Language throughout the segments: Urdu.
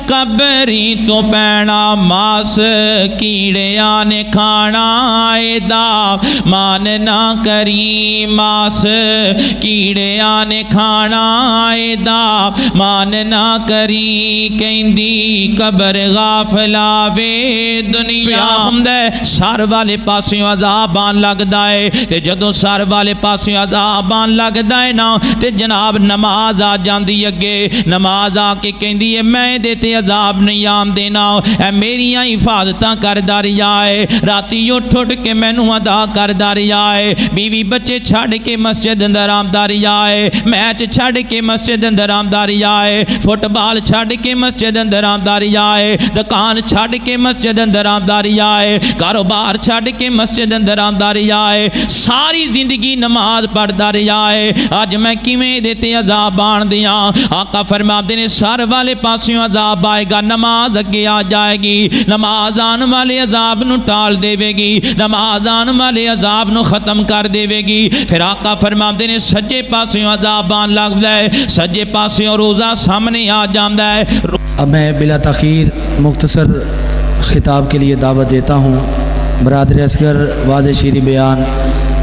قبری تو پینا ماس کیڑیاں نے کھانا ایدا مان نہ کری ماس کیڑیاں نے کھانا ایدا مان نہ کری کہندی قبر غافلا وے دنیا ہمدے سر والے پاسیوں عذاب آن لگدا ہے تے جدوں سر والے پاسیوں عذاب آن لگدا ہے نا تے جناب نماز آ جاندی اگے نماز آ کے کہندی ہے میں دے تے عذاب نہیں آن دینا اے میریاں حفاظتاں کردا رہیا ہے راتی اٹھ اٹھ کے مینوں ادا کردا رہیا ہے بیوی بچے چھڈ کے مسجد اندر آندا رہیا ہے میچ چھڈ کے مسجد اندر آندا رہیا ہے فٹ بال چھڈ کے مسجد اندر آندا رہیا ہے دکان چھڈ کے مسجد اندر آندا رہیا ہے کاروبار چھڈ کے مسجد اندر آندا رہیا ہے ساری زندگی نماز پڑھدا رہیا ہے اج میں کیویں دیتے عذاب آن دیاں آقا فرماتے نے سر والے پاسوں عذاب آئے گا نماز اگے آ جائے گی نماز آن والے عذاب نو ٹال دے گی نماز آن والے عذاب نو ختم کر دے گی پھر آقا فرماتے نے سجے پاسوں عذاب آن لگدا ہے سجے پاسوں روزہ سامنے آ جاندا ہے۔ اب میں بلا تاخیر مختصر خطاب کے لیے دعوت دیتا ہوں برادر اصغر واضح شیریں بیان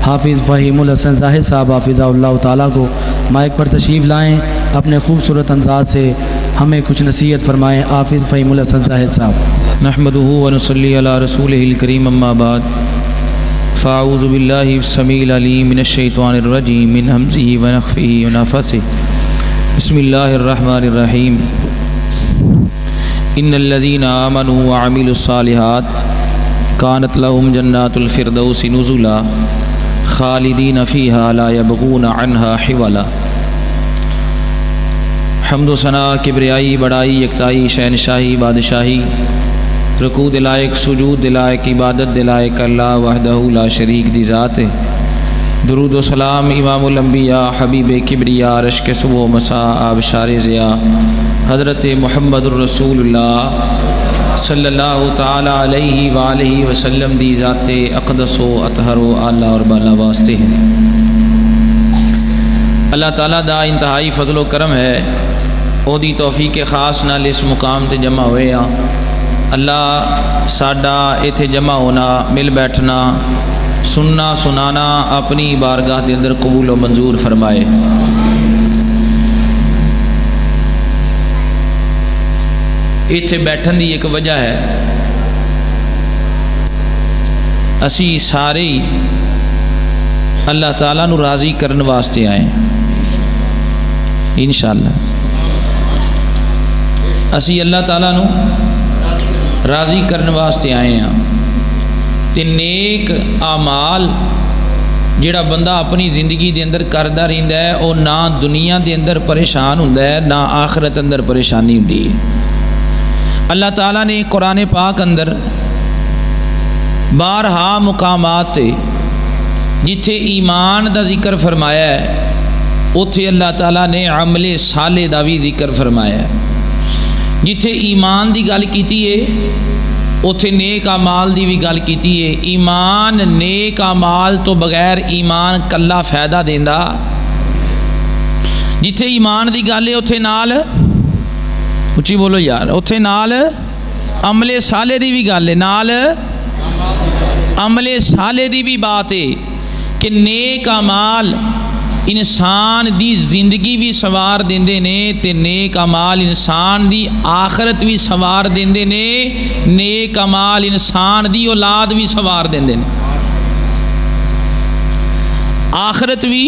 حافظ فہیم الحسن زاہد صاحب حافظہ اللہ تعالیٰ کو مائک پر تشریف لائیں اپنے خوبصورت انداز سے ہمیں کچھ نصیحت فرمائیں۔ حافظ فہیم الحسن زاہد صاحب۔ نحمدہ ونصلی علی رسولہ الکریم اما بعد فاعوذ باللہ السمیع العلیم من الشیطان الرجیم من ہمزہ ونفخہ ونفثہ بسم اللہ الرحمن الرحیم ان الذین آمنوا وعملوا الصالحات کانت لهم جنات الفردوس نزلا خالدین فیہا لا یبغون عنہا حولا۔ حمد و ثنا کبریائی بڑائی یکتائی شہنشاہی بادشاہی رکوع دلائق سجود دلائق عبادت دلائق اللہ وحدہ لا شریک دی ذات ہے۔ درود و سلام امام الانبیاء حبیب کبریا عرش کے صبح و مساء آبشار ضیاء حضرت محمد الرسول اللہ صلی اللہ تعالی علیہ وآلہ وسلم دی ذات اقدس و اطہر و اعلیٰ اور بالا واسطے ہیں۔ اللہ تعالیٰ دا انتہائی فضل و کرم ہے او دی توفیق خاص نال اس مقام تے جمع ہوئے ہاں۔ اللہ ساڈا ایتھے جمع ہونا مل بیٹھنا سننا سنانا اپنی بارگاہ دے اندر قبول و منظور فرمائے۔ ایتھے بیٹھن دی ایک وجہ ہے اسی سارے اللہ تعالیٰ نو راضی کرن واسطے آئے انشاءاللہ اسی اللہ تعالیٰ نو راضی کرن واسطے آئے ہیں تے نیک اعمال جڑا بندہ اپنی زندگی دے اندر کردا رہندا ہے او نہ دنیا دے اندر پریشان ہوندا ہے نہ آخرت اندر پریشانی ہوندی ہے۔ اللہ تعالیٰ نے قرآن پاک اندر بارہا مقامات تے جتھے ایمان دا ذکر فرمایا ہے اتھے اللہ تعالیٰ نے عمل صالح دا بھی ذکر فرمایا ہے۔ جتھے ایمان دی گل کیتی ہے اتھے نیک اعمال دی بھی گل کیتی ہے۔ ایمان نیک اعمال تو بغیر ایمان کلا فائدہ دیندا جتھے ایمان دی گل ہے اتھے نال اچھی بولو یار اتھے نال عمل صالح دی بھی گل ہے نال عمل صالح دی بھی بات ہے کہ نیک اعمال انسان دی زندگی بھی سوار دیندے نے تے نیک اعمال انسان دی آخرت بھی سوار دیندے نے نیک اعمال انسان دی اولاد بھی سوار دیندے نے آخرت بھی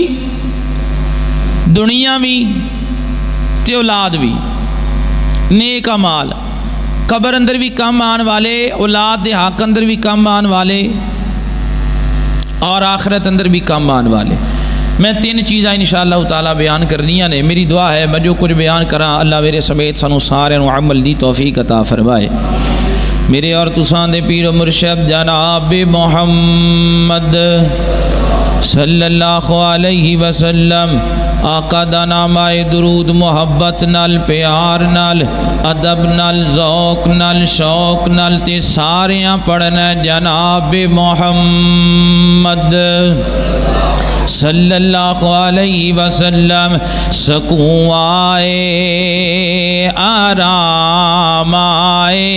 دنیا بھی تے اولاد بھی نیک اعمال قبر اندر بھی کم آن والے اولاد دے حق اندر بھی کم آن والے اور آخرت اندر بھی کم آن والے۔ میں تین چیزاں انشاءاللہ تعالیٰ بیان کرنیاں نے میری دعا ہے میں جو کچھ بیان کراں اللہ میرے سمیت سانو سارے نو عمل دی توفیق عطا فرمائے۔ میرے اور تساں دے پیر و مرشد جناب محمد صلی اللہ علیہ وسلم آقا دا نام آئے درود محبت نال پیار نال ادب نال ذوق نال شوق نال تے ساریاں پڑھنا جناب محمد صلی اللہ علیہ وسلم، سکون آئے آرام آئے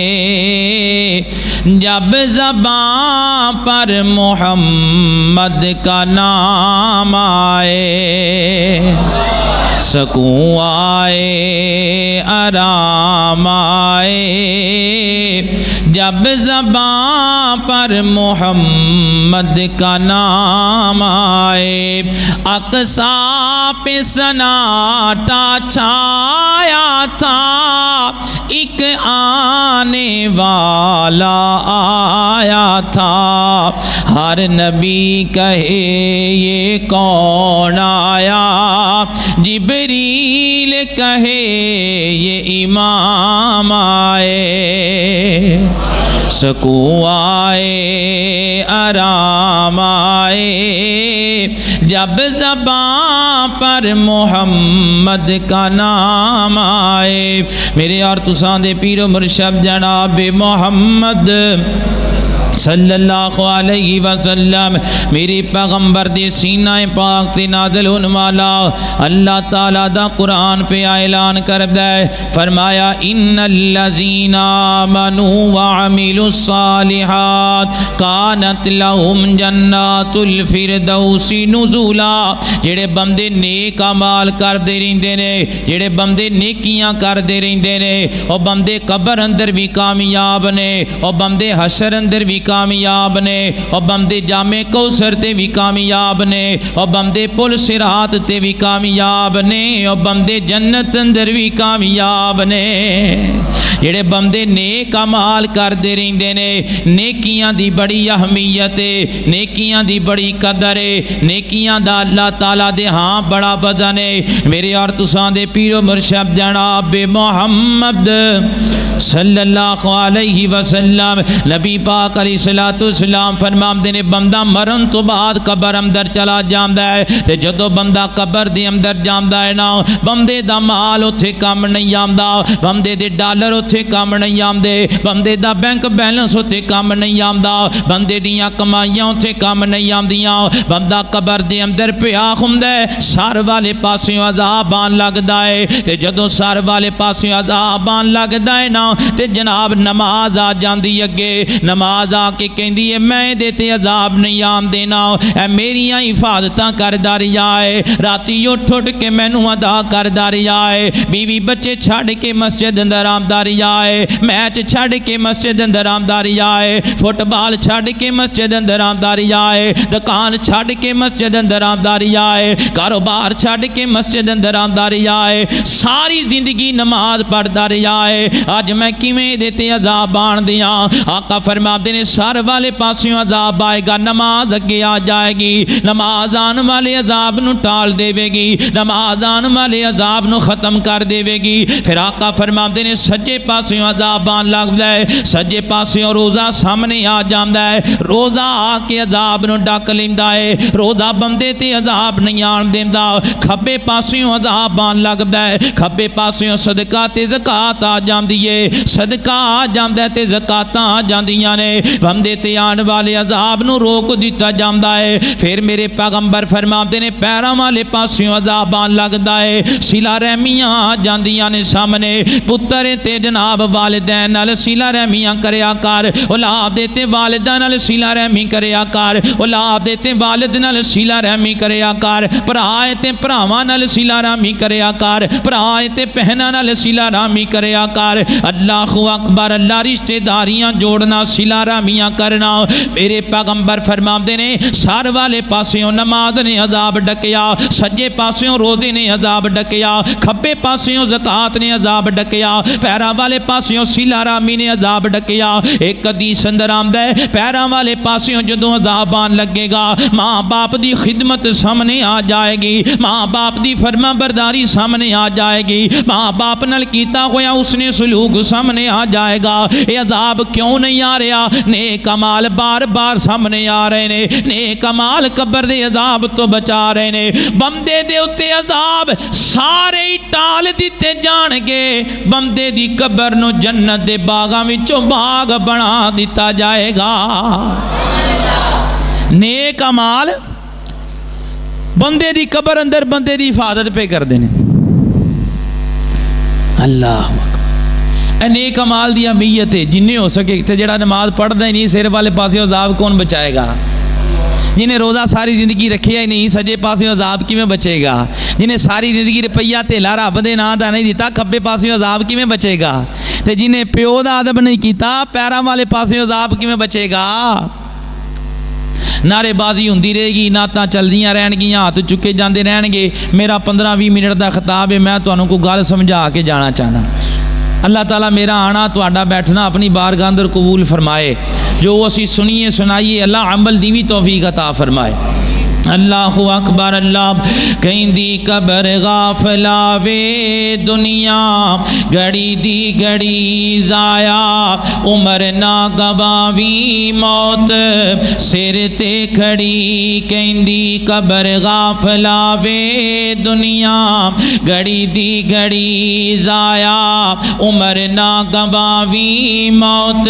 جب زبان پر محمد کا نام آئے، سکون آئے آرام آئے جب زبان پر محمد کا نام آئے، اقصا پہ سناٹا چھایا تھا، ایک آنے والا آیا تھا، ہر نبی کہے یہ کون آیا، جبریل کہے یہ امام آئے، سکون آئے آرام آئے جب زبان پر محمد کا نام آئے۔ میرے اور تساں دے پیر و مرشد جناب محمد صلی اللہ علیہ وسلم، میری پیغمبر دے سینہ پاک تے نازل ہون والا اللہ تعالیٰ دا قرآن پہ اعلان کر دے، فرمایا ان الذین آمنوا وعملوا الصالحات کانت لہم جنات الفردوس نزولا۔ جڑے بندے نیک اعمال کردے رہندے نے، جڑے بندے نیکیاں کردے رہندے نے، او بندے قبر اندر بھی کامیاب نے، او بندے حشر اندر بھی کامیاب نے، او بندے جامع کوثر تے بھی کامیاب نے، او بندے پل صراط تے بھی کامیاب نے، او بندے جنت اندر بھی کامیاب نے۔ جڑے بندے نیک اعمال کردے رہندے نے، نیکیاں دی بڑی اہمیت ہے، نیکیاں دی بڑی قدر ہے، نیکیاں دا اللہ تعالیٰ دے ہاں بڑا وزن ہے۔ میرے اور تساں دے پیر و مرشد جناب محمد صلی اللہ علیہ وسلم، نبی پاک علیہ السلام فرماندے نے بندہ مرن تو بعد قبر اندر چلا جاندا ہے، تے جدو بندہ قبر دے اندر جاندا ہے نا، بندے دا مال اتھے کم نہیں آندا، بندے دے ڈالر اتھے کم نہیں آندے، بندے دا بینک بیلنس اتھے کم نہیں آندا، بندے دیاں کمائیاں اتھے کم نہیں آندیاں، بندہ قبر دے اندر پیا ہوندا ہے، سر والے پاسوں عذاب آن لگدا ہے، تے جدو سر والے پاسوں عذاب آن لگدا ہے نا، تے جناب نماز آ جاندی اگے، نماز آ کے کہندی ہے میں دے تے عذاب نہیں آن دینا، اے میریاں حفاظتاں کردا رہیا ہے، راتی اٹھ اٹھ کے مینوں ادا کردا رہیا ہے، بیوی بچے چھڈ کے مسجد اندر آندا رہیا ہے، میچ چھڈ کے مسجد اندر آندا رہیا ہے، فٹ بال چھڈ کے مسجد اندر آندا رہیا ہے، دکان چھڈ کے مسجد اندر آندا رہیا ہے، کاروبار چھڈ کے مسجد اندر آندا رہیا ہے، ساری زندگی نماز پڑھدا رہیا ہے، اج میں کیویں دے تے عذاب آن دیاں؟ آقا فرماتے نے سر والے پاسوں عذاب آئے گا، نماز اگے آ جائے گی، نماز آن والے عذاب نو ٹال دے گی، نماز آن والے عذاب نو ختم کر دے گی۔ پھر آقا فرماتے نے سجے پاسوں عذاب آن لگدا ہے، سجے پاسوں روزہ سامنے آ جاندا ہے، روزہ آ کے عذاب نو ڈک لیندا ہے، روزہ بندے تے عذاب نہیں آن دیندا، کھبے پاسوں عذاب آن لگدا ہے، کھبے پاسوں صدقہ تے زکات آ جاندی ہے، صدقہ آ جاندا ہے تے زکاتاں آ جاندیاں نے، بندے تے آن والے عذاب نو روک دتا جاندا ہے۔ پھر میرے پیغمبر فرماتے نے پیراں والے پاسوں عذاب آن لگدا ہے، صلہ رحمیاں آ جاندیاں نے سامنے، پتر تے جناب والدین نال صلہ رحمیاں کریا کر، اولاد تے والدین نال صلہ رحمی کریا کر، اولاد تے والد نال صلہ رحمی کریا کر، بھرا تے بھراواں نال صلہ رحمی کریا کر، بھرا تے بہناں نال صلہ رحمی کریا کر۔ اللہ اکبر، اللہ رشتہ داریاں جوڑنا، صلہ رحمیاں کرنا۔ میرے پیغمبر فرماندے نے سر والے پاسوں نماز نے عذاب ڈکیا، سجے پاسوں روزے نے عذاب ڈکیا، کھبے پاسوں زکات نے عذاب ڈکیا، پیراں والے پاسوں صلہ رحمی نے عذاب ڈکیا۔ ایک حدیث اندر آندا ہے پیراں والے پاسوں جدوں عذاب آن لگے گا، ماں باپ دی خدمت سامنے آ جائے گی، ماں باپ دی فرما برداری سامنے آ جائے گی، ماں باپ نال کیتا ہویا اس نے سلوک سامنے آ جائے گا۔ یہ عذاب کیوں نہیں آ رہا؟ نیک اعمال بار بار سامنے آ رہے نے، نیک اعمال قبر دے عذاب تو بچا رہے نے۔ بندے دے اتے عذاب سارے ہی ٹال دیتے جان گے، بندے دی قبر نو جنت دے باغاں وچوں باغ بنا دیتا جائے گا۔ نیک اعمال بندے دی قبر اندر بندے دی حفاظت پہ کر دینے. اللہ اکبر. اے نیک اعمال دی اہمیت ہے. جنہیں ہو سکے تے جڑا نماز پڑھدا ہی نہیں سر والے پاسے عذاب کون بچائے گا؟ جنہیں روزہ ساری زندگی رکھیا ہی نہیں سجے پاسے عذاب کیویں بچے گا؟ جنہیں ساری زندگی روپیہ تیلا رب دے نام دا نہیں دیتا کھبے پاسے عذاب کیویں بچے گا؟ تے جنہیں پیو دا ادب نہیں کیتا پیراں والے پاسے عذاب کیویں بچے گا؟ نعرے بازی ہوندی رہے گی، نعتاں چلدیاں رہن گیاں، ہاتھ چکے جاندے رہن گے. میرا 15-20 منٹ دا خطاب ہے، میں تانوں کو گل سمجھا کے جانا چاہنا. اللہ تعالیٰ میرا آنا تہاڈا بیٹھنا اپنی بارگاہ اندر قبول فرمائے. جو اسی سنیے سنائیے اللہ عمل دی بھی توفیق عطا فرمائے. اللہ اکبر. اللہ کہندی قبر غافلا وے دنیا گھڑی دی گھڑی ضائع عمر نہ گواوی موت سر تے کھڑی. کہندی قبر غافلا وے دنیا گھڑی دی گھڑی ضائع عمر نہ گواوی موت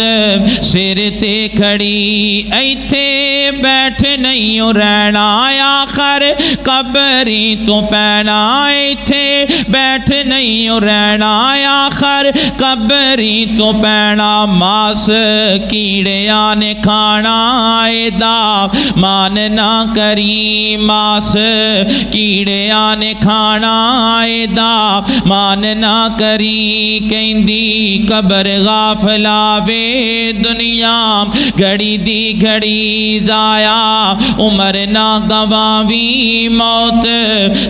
سر تے کھڑی. ایتھے بیٹھ نہیں رہنا آخر قبری تو پینا. ایتھے بیٹھ نہیں رہنا آخر قبری تو پینا. ماس کیڑیاں نے کھانا ایدا مان نہ کری. ماس کیڑیاں نے کھانا ایدا مان نہ کری. کہندی قبر غافلا وے دنیا گھڑی دی گھڑی ضائع عمر نہ گواوی موت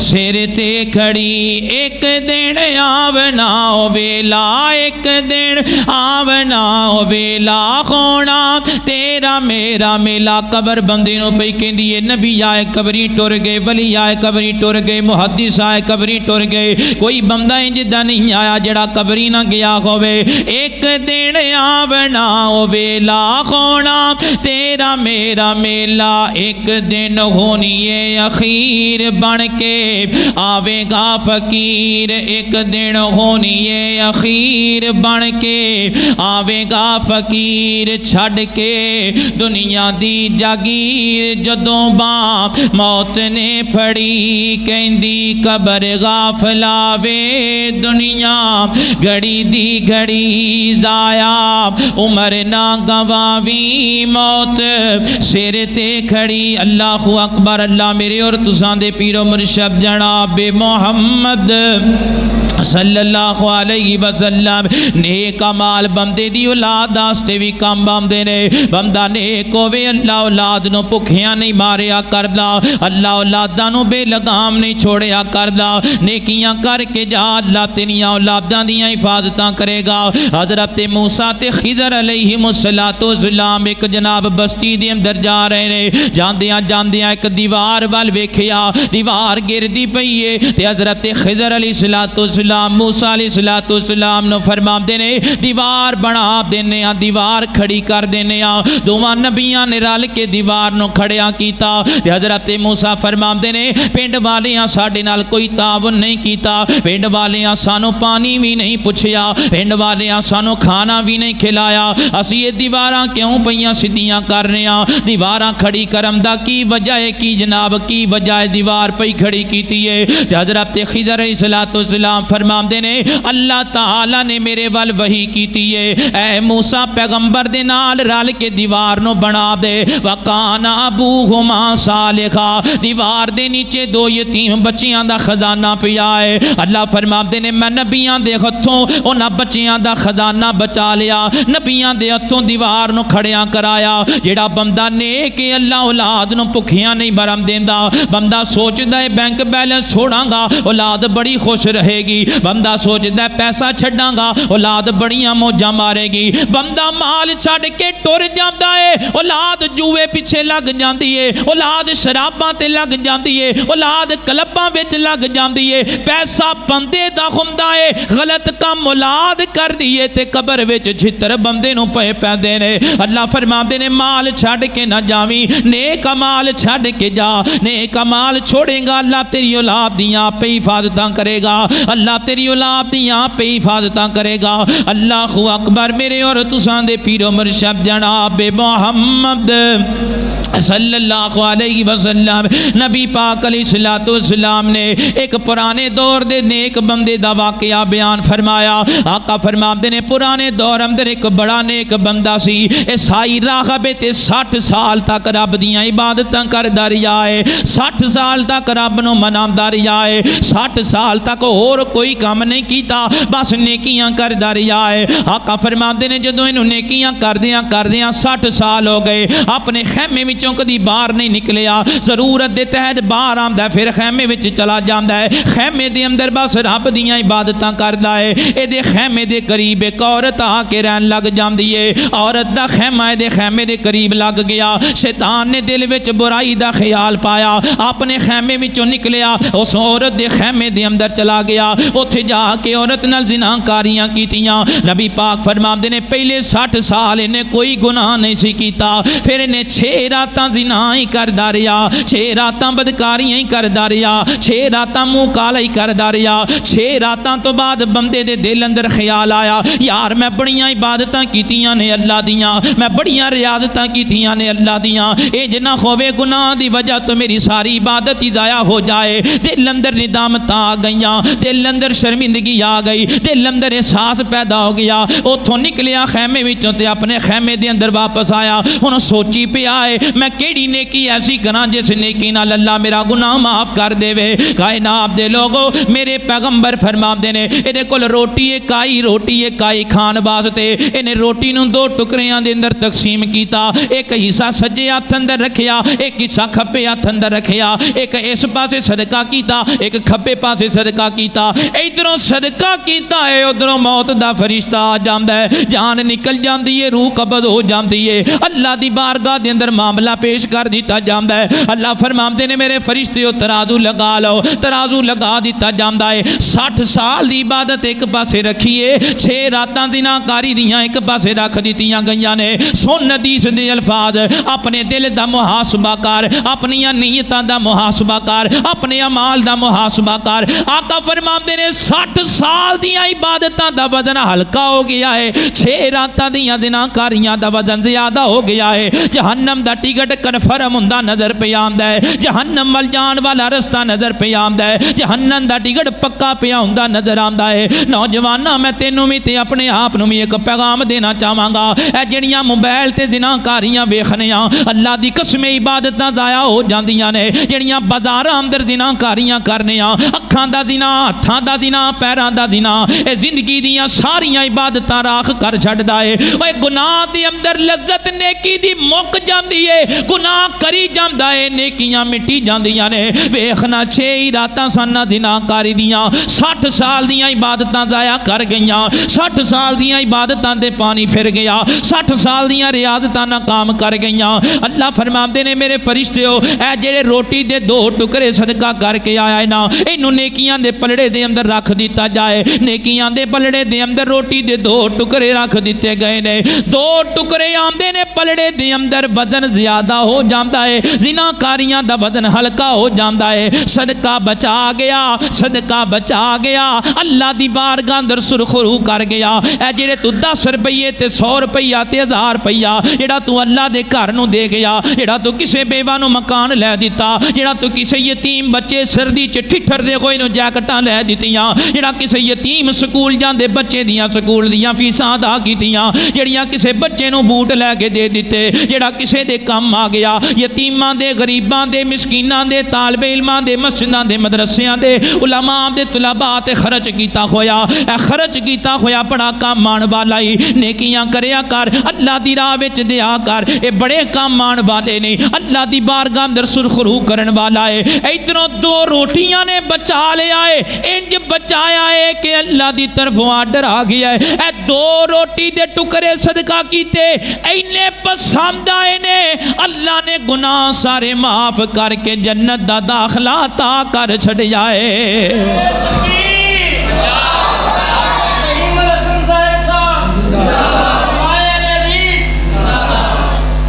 سر تے کھڑی. ایک دن آونا ویلا ایک دن آونا ویلا ہونا تیرا میرا میلا. قبر بندے نو پئی کہندی ہے نبی آئے قبری ٹر گئے، ولی آئے قبری ٹر گئے، محدث آئے قبری ٹر گئے. کوئی بندہ انج دا نہیں آیا جڑا قبری نہ گیا ہوئے. ایک دن آونا ویلا ہونا تیرا میرا میلا. ایک دن ہونی ہے اخیر بن کے آوے گا فقیر. ایک دن ہونی ہے اخیر بن کے آوے گا فقیر. چھڑ کے دنیا دی جاگیر جدوں با موت نے پھڑی. کہندی قبر غافلا وے دنیا گھڑی دی گھڑی ضائع عمر نہ گواوی موت سر تے کھڑی. اللہ اکبر. اللہ میرے اور تساں دے پیر و مرشد جناب محمد صلی اللہ علیہ وسلم نیک اعمال بندے دی اولاد واسطے بھی کام آندے نے. بندہ نیک ہوے اللہ اولاد نو بھکھیاں نہیں ماریا کردا. اللہ اولاداں نو بے لگام نہیں چھوڑیا کردا. نیکیاں کر کے جا اللہ تیریاں اولاداں دیاں حفاظتاں کرے گا. حضرت موسیٰ تے خضر علیہم السلام ایک جناب بستی دے اندر جا رہے نے. جاندیاں جاندیاں ایک دیوار وال ویکھیا، دیوار گردی پئی ہے تے حضرت خضر علیہ السلام موسیٰ علیہ السلام نو فرماندے نے دیوار بنا دینے آ، دیوار کھڑی کر دینے آ. دوواں نبیاں نے رل کے دیوار نو کھڑیا کیتا تے حضرت موسیٰ فرماندے نے پنڈ والیاں ساڈے نال کوئی تعاون نہیں کیتا. پنڈ والیاں سانو پانی بھی نہیں پوچھیا، پنڈ والیاں سانو کھانا بھی نہیں کھلایا. اسی یہ دیواراں کیوں پئیاں سیدھیاں کر رہے ہاں؟ دیواراں کھڑی کرم دا کی وجہ ہے کی جناب؟ کی وجہ ہے دیوار پئی کھڑی کیتی ہے؟ تے حضرت خضر علیہ السلام فرماندے نے اللہ تعالی نے میرے ول وحی کیتی ہے اے موسیٰ پیغمبر دے نال رل کے دیوار نو بنا دے. وکان ابوہما صالحا. دیوار دے نیچے دو یتیم بچیاں دا خزانہ پیا ہے. اللہ فرماندے نے میں نبیاں دے ہتھوں انہاں بچیاں دا خزانہ بچا لیا، نبیاں دے ہتھوں دیوار نو کھڑیاں کرایا. جیڑا بندہ نیک اللہ اولاد نو بھکھیاں نہیں مرن دیندا. بندہ سوچدا ہے بینک بیلنس چھوڑاں گا اولاد بڑی خوش رہے گی. بندہ سوچدا ہے پیسہ چھڈاں گا اولاد بڑیاں موجاں مارے گی. بندہ مال چھڈ کے ٹر جاندا ہے اولاد جوئے پیچھے لگ جاندی ہے، اولاد شراباں تے لگ جاندی ہے، اولاد کلباں وچ لگ جاندی ہے. پیسہ بندے دا ہوندا ہے، غلط کام اولاد کر دیے تے قبر وچ چھتر بندے نو پے پیندے نے. اللہ فرماندے نے مال چھڈ کے نہ جاویں، نیک مال چھڈ کے جا. نیک مال چھوڑے گا اللہ تیری اولاد دیاں پہ حفاظتاں کرے گا. اللہ تیری اولاد دیاں پہ حفاظتاں کرے گا. اللہ اکبر. میرے اور تساں دے پیر و مرشد جناب محمد صلی اللہ علیہ وسلم نبی پاک علیہ الصلوۃ والسلام نے ایک پرانے دور دے نیک بندے دا واقعہ بیان فرمایا. آقا فرماندے نے پرانے دور اندر ایک بڑا نیک بندہ سی. عیسائی راغب تے 60 سال تک رب دیاں عبادتاں کردا رہیا ہے. 60 سال تک رب نو مناوندا رہیا ہے. 60 سال تک اور کوئی کام نہیں کیتا, بس نیکیاں کردا رہیا ہے. آقا فرماندے نے جدوں اینو نیکیاں کردیاں 60 سال ہو گئے, اپنے خیمے وچوں کدی باہر نہیں نکلیا. ضرورت دے تحت باہر آندا ہے, پھر خیمے وچ چلا جاندا ہے. خیمے دے اندر بس رب دیاں عبادتاں کردا ہے. اے دے خیمے دے قریب ایک عورت آ کے رہن لگ جاندی ہے. عورت دا خیمہ اے دے خیمے دے قریب لگ گیا. شیطان نے دل وچ برائی دا خیال پایا, اپنے خیمے وچوں نکلیا, اس عورت دے خیمے دے اندر چلا گیا. اوتھے جا کے عورت نال زنا کاریاں کیتیاں. نبی پاک فرماندے نے پہلے 60 سال انہیں کوئی گناہ نہیں سی کیتا, پھر انہیں 6 راتاں زنا ہی کردا رہیا, 6 راتاں بدکاریاں ہی کردا رہیا, 6 راتاں منہ کالا ہی کردا رہیا. 6 راتاں تو بعد بندے دے دل اندر خیال آیا, یار میں بڑیاں عبادتاں کیتیاں نے اللہ دیاں, میں بڑیاں ریاضتاں کیتیاں نے اللہ دیاں, اے جنہ ہوے گناہ دی وجہ تو میری ساری عبادت ہی ضائع ہو جائے. دل اندر ندامت آ گئیاں, دل اندر شرمندگی آ گئی, دل اندر احساس پیدا ہو گیا. اتھوں نکلیا خیمے وچوں تے اپنے خیمے دے اندر واپس آیا. ہن سوچی پیا ہے میں کیڑی نیکی ایسی کراں جس نیکی نال اللہ میرا گناہ معاف کر دے وے. کائنات دے لوگو میرے پیغمبر فرماندے نے ایدے کول روٹی اکائی کھان واسطے انہیں روٹی نوں 2 ٹکڑیاں دے اندر تقسیم کیتا. ایک حصہ سجے ہاتھ اندر رکھیا, ایک حصہ کھبے ہاتھ اندر رکھیا. ایک اس پاسے صدقہ کیتا, ایک کھبے پاسے صدقہ کیتا. ادھروں صدقہ کیتا ہے, ادھروں موت دا فرشتہ آ جاندا ہے, جان نکل جاندی ہے, روح قبض ہو جاندی ہے. اللہ دی بارگاہ دے اندر معاملہ پیش کر دیتا جاندا ہے. اللہ فرماندے نے میرے فرشتیو ترازو لگا لو, ترازو لگا دیتا جاندا ہے. 60 سال دی عبادت ایک پاسے رکھیے, 6 راتاں زنا کاری دیاں ایک پاسے رکھ دیتیاں گئیاں نے. سن حدیث دے الفاظ, اپنے دل دا محاسبہ کر, اپنی نیتاں دا محاسبہ کر, اپنے اعمال دا محاسبہ کر. آقا فرماندے نے 60 سال دیاں عبادتاں دا وزن ہلکا ہو گیا ہے, 6 راتاں دیاں زنا کاریاں دا وزن زیادہ ہو گیا ہے. جہنم دا ٹکٹ کنفرم ہوندا نظر پہ آندا ہے, جہنم ول جان والا رستہ نظر پہ آندا ہے, جہنم دا ٹکٹ پکا پیا ہوندا نظر آندا ہے. نوجواناں میں تینوں بھی تے اپنے آپ نوں بھی ایک پیغام دینا چاہواں گا. اے جڑیاں موبائل تے زنا کاریاں ویکھنیاں, اللہ دی قسم عبادتاں ضائع ہو جاندیاں نے. جڑیاں بازاراں اندر زنا کاریاں کرنیاں, اکھاں دا زنا, ہتھاں دا زنا, پیراں دا زنا, اے زندگی دیاں ساریاں عبادتاں راکھ کر چھڈدا ہے. اوے گناہ دے اندر لذت نیکی دی مک جاندی ہے, گناہ کری جاندا ہے, نیکیاں مٹی جاندیاں نے. ویکھنا 6 راتاں سناں زنا کاری دیاں 60 سال دیاں عبادتاں ضائع کر گئیاں, 60 سال دیاں عبادتاں دے پانی پھر گیا, 60 سال دیاں ریاضتاں ناکام کر گئیاں. اللہ فرماندے نے میرے فرشتیو اے جڑے روٹی دے 2 ٹکڑے صدقہ کر کے آیا ہے نا, اینوں نیکیاں دے پلڑے دے اندر رکھ دیتا جائے. نیکیاں دے پلڑے دے اندر روٹی دے 2 ٹکڑے رکھ دیتے گئے نے. 2 ٹکڑے آندے نے پلڑے دے اندر, وزن زیادہ ہو جاندا ہے, زنا کاریاں دا وزن ہلکا ہو جاندا ہے. صدقہ بچا گیا, صدقہ بچا گیا, اللہ دی بارگاہ اندر سرخرو کر گیا. اے جڑے تو 10 روپیے تے 100 روپیہ تے 1000 روپیہ جڑا تو اللہ دے گھر نو دے گیا, جڑا تو کسے بیوہ نو مکان لے دیتا, جڑا تو کسے یتیم بچے سردی چ ٹھٹھر دے کوئی نو جیکٹاں لے دتیاں, جڑا کسے یتیم سکول جاندے بچے دیاں سکول دیاں فیساں ادا کیتیاں, جڑیاں کسے بچے نو بوٹ لے کے دے دیتے, جڑا کسے دے کم آ گیا. یتیماں دے, غریباں دے, مسکیناں دے, طالب علماں دے, مسجداں دے, مدرسیاں دے, علماء دے, طلباء تے خرچ کیتا ہویا. اے خرچ کیتا ہویا بڑا کام آن والا ہی. نیکیاں کریا کر, اللہ دی راہ وچ دیا کر, اے بڑے کام آن والے نے, اللہ دی بارگاہ اندر سرخرو کرن والا ہے. ادھروں 2 روٹیاں نے بچا لیا ہے, انج بچایا ہے کہ اللہ دی طرفوں آرڈر آ گیا ہے. اے 2 روٹی دے ٹکڑے صدقہ کیتے اینے پسند آئے نے, اللہ نے گناہ سارے معاف کر کے جنت دا داخلہ عطا کر چھڑ جائے.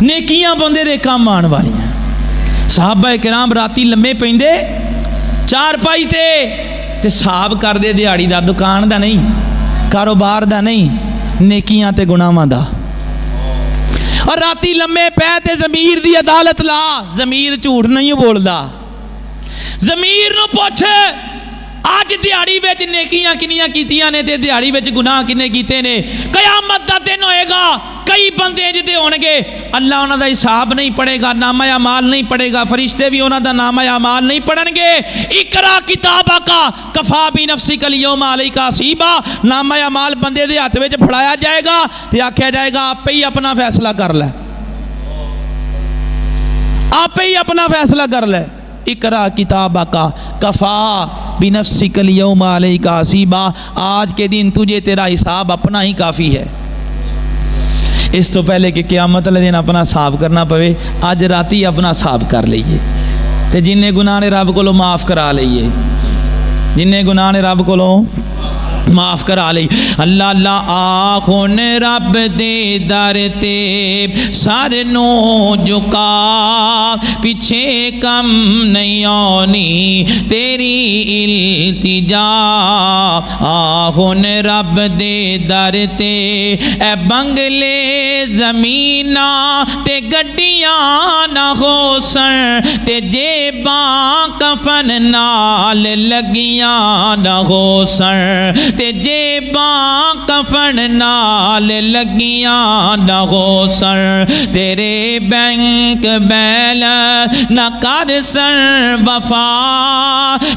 نیکیاں بندے دے کام آن والی. صحابہ کرام راتی لمے پیندے چار پائی تے صاحب کر دے دیہڑی دا, دکان دا نہیں, کاروبار دا نہیں, نیکیاں تے گناہاں دا. اور راتی لمے پے تے ضمیر دی عدالت لا. ضمیر جھوٹ نہیں بولدا. ضمیر نو پوچھ اج دیہڑی وچ نیکیاں کنیاں کیتیاں نے تے دیہڑی وچ گناہ کنے کیتے نے. قیامت دا دن ہوئے گا, کئی بندے جدے ہون گے, اللہ انہاں دا حساب نہیں پڑھے گا, نامہ اعمال نہیں پڑھے گا, فرشتے بھی انہاں دا نامہ اعمال نہیں پڑھن گے. اقرا کتابک کفا بنفسک الیوم علیک حسیبا. نامہ اعمال بندے دے ہاتھ وچ پھڑایا جائے گا تے آکھیا جائے گا آپ ہی اپنا فیصلہ کر لے, آپ ہی اپنا فیصلہ کر لے. اقرا کتابک کفا بنفسک الیوم علیک حسیبا. آج کے دن تجھے تیرا حساب اپنا ہی کافی ہے. اس تو پہلے کہ قیامت والے دن اپنا حساب کرنا پوے, اج راتی اپنا حساب کر لئیے. تے جن گناہ نے رب کو معاف کرا لئیے, جن گناہ نے رب کو معاف کرا لئی. اللہ اللہ آخون رب دے در تے سر نو جھکا, پیچھے کم نہیں آنی تیری التجا. آخون رب دے در تے اے بنگلے زمینہ تے گڈیاں نہ ہو سن, تے جیباں کفن نال لگیاں نہ ہو سن, تے جیباں کفن نال لگیاں نہ ہو سن, تیرے بینک بیلنس نہ کر سن وفا,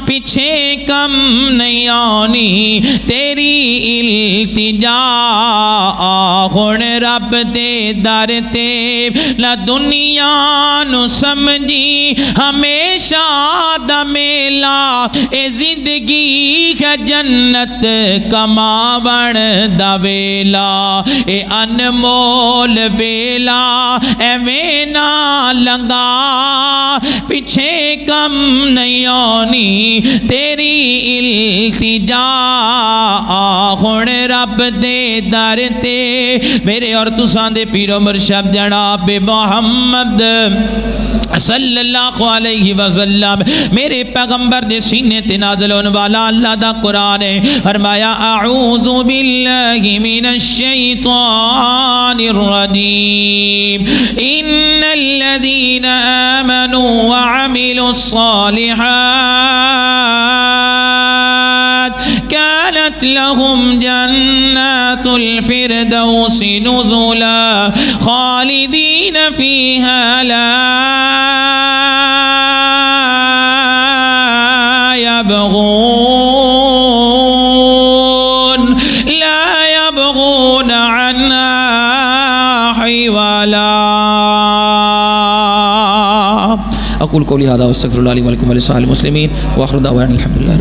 پیچھے کم نہیں آنی تیری التجا. آخون رب دے در تے نہ دنیا نو سمجھی ہمیشہ دا میلا, اے زندگی ہے جنت کماون دا ویلا, اے انمول ویلا ایویں نہ لنگا, پیچھے کم نہیں آنی تیری التجا. آخون رب دے در تے میرے اور تساں دے پیر و مرشد جناب محمد صلی اللہ علیہ وسلم میرے پیغمبر دے سینے تے نازل ہونے والا اللہ دا قرآن ہے. فرمایا اعوذ باللہ من الشیطان الرجیم, ان الذین آمنوا وعملوا الصالحات كانت لهم جنات الفردوس نزلا خالدین فیہا لا يبغون عنها حولا. اقول قولی هذا واستغفر الله لي ولكم ولسائر المسلمين واخر دعوانا الحمد لله.